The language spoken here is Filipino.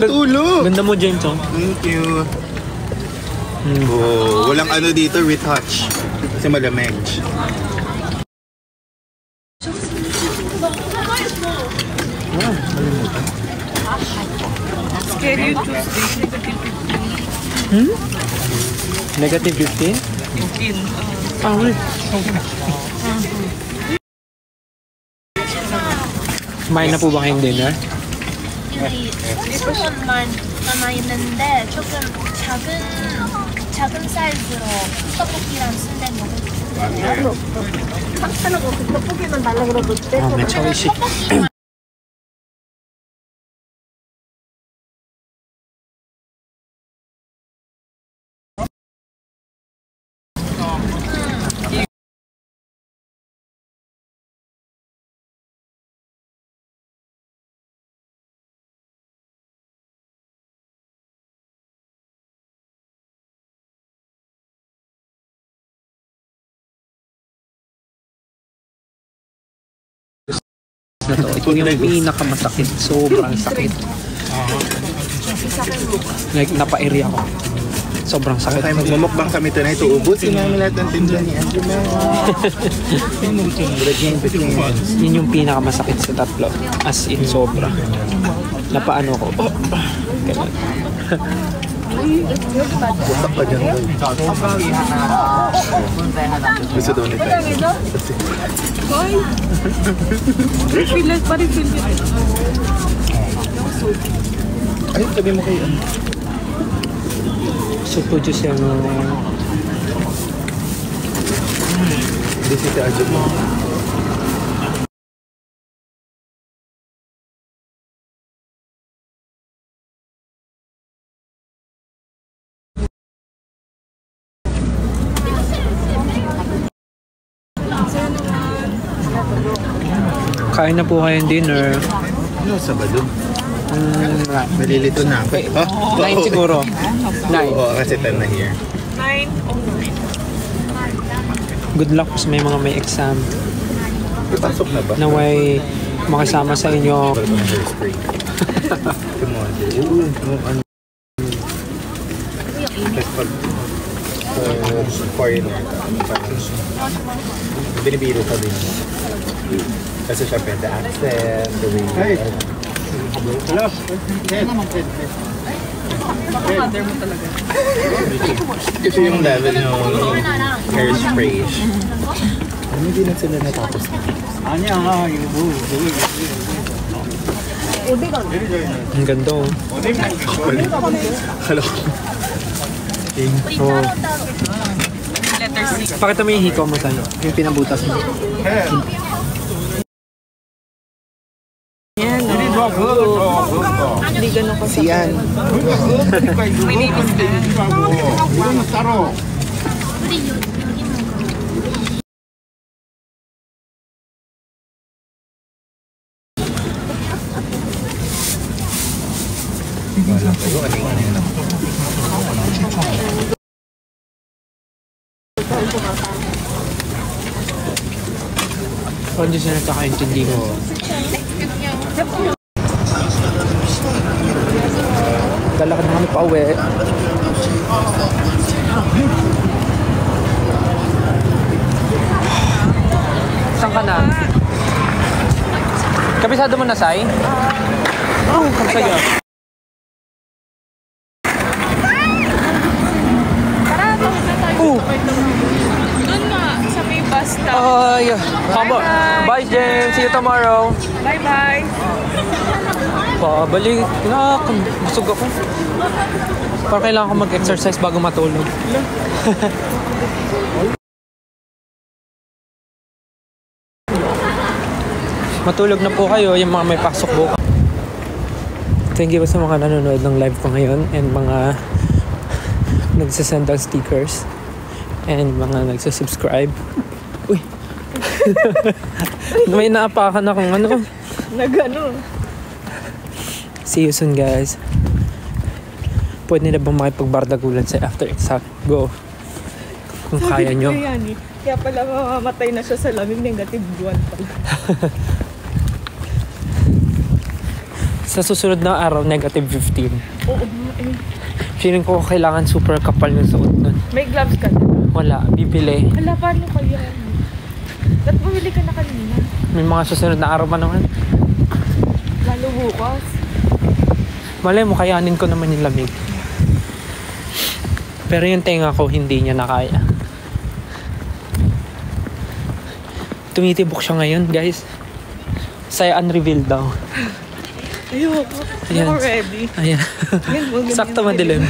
Tulog! Ganda mo, James, oh. Thank you. Oh, walang ano dito, retouch. Kasi malamig. Scary Tuesday. Negative 15? 15. Ah, wait. Kumain na po ba kayong dinner? 스푼만 남아있는데 조금 작은 사이즈로 떡볶이랑 순대 먹을게요. 하나고 떡볶이만 달라 그러고 아, 매 초이시. Na to. Ito yung pinakamasakit. Sobrang sakit. Like, napa-area ko. Sobrang sakit. Tayo magmumukbang kami tonight. Uubusin namin lahat ng timpla ni Angela. Yun yung pinakamasakit sa tatlo. As in, sobra. Napaano ko. Ganun. Butak pa dyan. Gusto daw ni tayo. Refill pa rin. Ay, sabi mo kayo. Supo juice yung... This is the adjust mo. Kain na po kayong dinner. Ano, Sabado? Malilito na ako. 9 siguro. 9. Oo, kasi 10 na here. 9 o 9. Good luck sa may mga may exam. Pasok na ba? Naway makasama sa inyo. Come on, dude. Foreigner. Binibiro ka din. Kasi syempre, the accent, the way... Hello? Mother mo talaga. Kasi yung level ng hairspray. Ano hindi na sila natapos? Ang ganda oh. Hello? Oh. Letter C. Pakita mo yung hikaw mo tayo. Yung pinabutas mo. Yan. Hindi ganun ko. Si Yan. My name is Dan. Kung hindi siya nagkakaintindi ko. Lalakad na kami pa uwi. Saan ka na? Kabisado mo na, Sai? Oo, sa'yo. Doon nga, sa may bus stop. Ay, bye, James. See you tomorrow. Bye-bye. Pabalik na. Busog ako. Parang kailangan ko mag-exercise bago matulog. Matulog na po kayo, yung mga may pasok bukas. Thank you sa mga nanonood ng live ko ngayon and mga nagsasend ng stickers and mga nagsasubscribe. Uy! May naapakan akong ano. Nagano. See you soon, guys. Pwede na bang makipagbardagulan sa after exam? Go. Kung kaya nyo. Kaya pala mamamatay na siya sa lamig, negative 1 pala. Sa susunod na araw, negative 15. Oo, eh. Feeling ko kailangan super kapal yung suot nun. May gloves ka na. Wala, bibili. Hala, paano kaya? Ba't bumili ka na kanina? May mga susunod na araw pa naman. Lalo bukas. Malay mo, kayanin ko naman yung lamig. Pero yung tenga ko, hindi niya nakaya. Tumitibok siya ngayon, guys. Saya unrevealed daw. Ayoko. Ayan. Ako ready. Ayan. Yan, Sakto madilim.